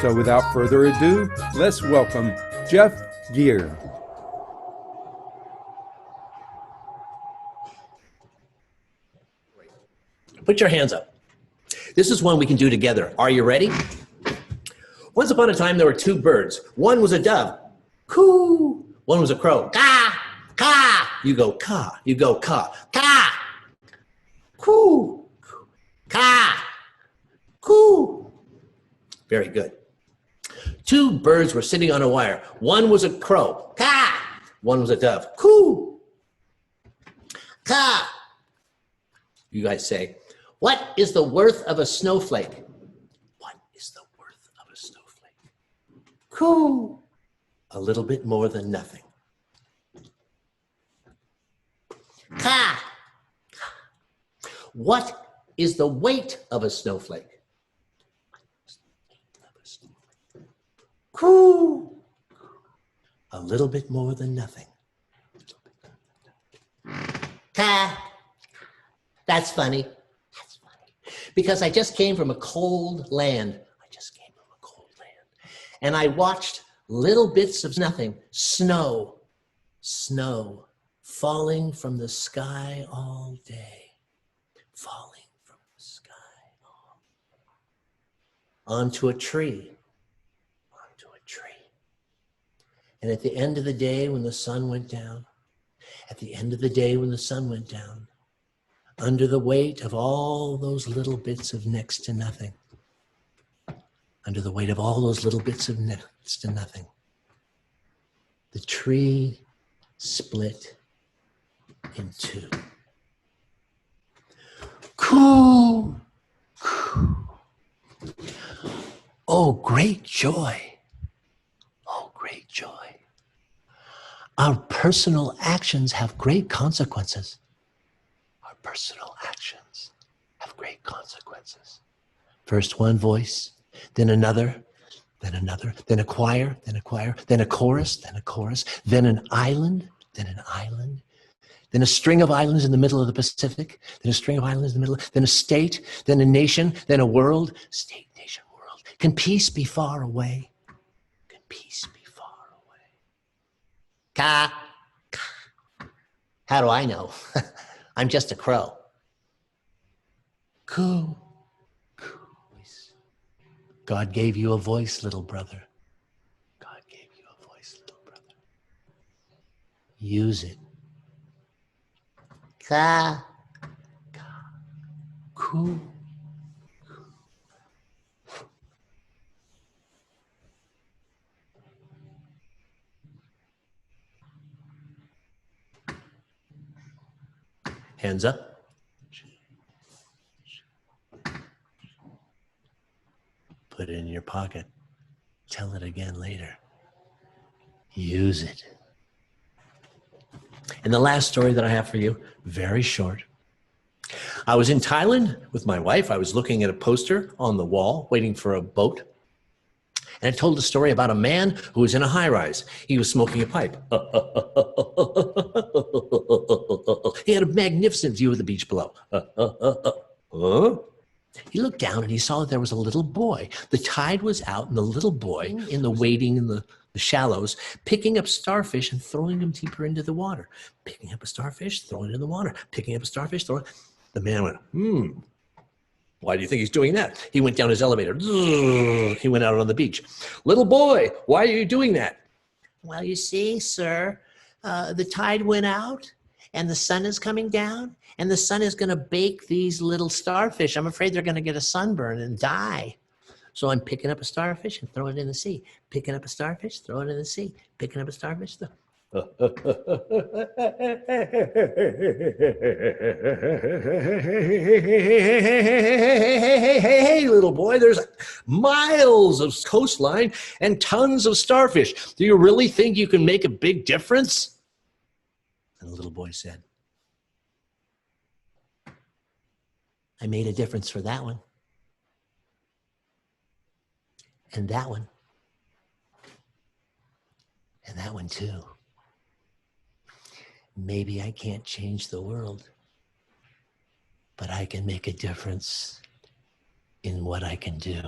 So without further ado, let's welcome Jeff Gere. Put your hands up. This is one we can do together. Are you ready? Once upon a time, there were two birds. One was a dove. Coo. One was a crow. Caw, caw. You go caw. You go caw. Caw. Coo. Caw. Coo. Very good. Two birds were sitting on a wire. One was a crow. Caw. One was a dove. Coo. Caw. You guys say, what is the worth of a snowflake? What is the worth of a snowflake? Coo. A little bit more than nothing. Caw. What is the weight of a snowflake? Coo. A little bit more than nothing. Caw. That's funny. That's funny. Because I just came from a cold land. And I watched little bits of nothing, snow, falling from the sky all day, falling from the sky all day, onto a tree. And at the end of the day when the sun went down, under the weight of all those little bits of next to nothing, the tree split in two. Coo, coo. Oh, great joy. Oh, great joy. Our personal actions have great consequences. First one voice, then another, then a choir, then a chorus, then an island, then a string of islands in the middle of the Pacific, then a state, then a nation, then a world. State, nation, world. Can peace be far away? Caw. How do I know? I'm just a crow. Coo. God gave you a voice, little brother. Use it. Caw. Coo. Hands up. Put it in your pocket. Tell it again later. Use it. And the last story that I have for you, very short. I was in Thailand with my wife. I was looking at a poster on the wall, waiting for a boat. And it told a story about a man who was in a high-rise. He was smoking a pipe. He had a magnificent view of the beach below. He looked down and he saw that there was a little boy. The tide was out and the little boy in the wading in the shallows, picking up starfish and throwing them deeper into the water. Picking up a starfish, throwing it in the water. Picking up a starfish, throwing it. The man went, why do you think he's doing that? He went down his elevator. He went out on the beach. Little boy, why are you doing that? Well, you see, sir, the tide went out and the sun is coming down and the sun is going to bake these little starfish. I'm afraid they're going to get a sunburn and die. So I'm picking up a starfish and throwing it in the sea. Picking up a starfish, throwing it in the sea. Picking up a starfish. Hey, little boy, there's miles of coastline and tons of starfish. Do you really think you can make a big difference? And the little boy said, I made a difference for that one. And that one. And that one too. Maybe I can't change the world, but I can make a difference in what I can do.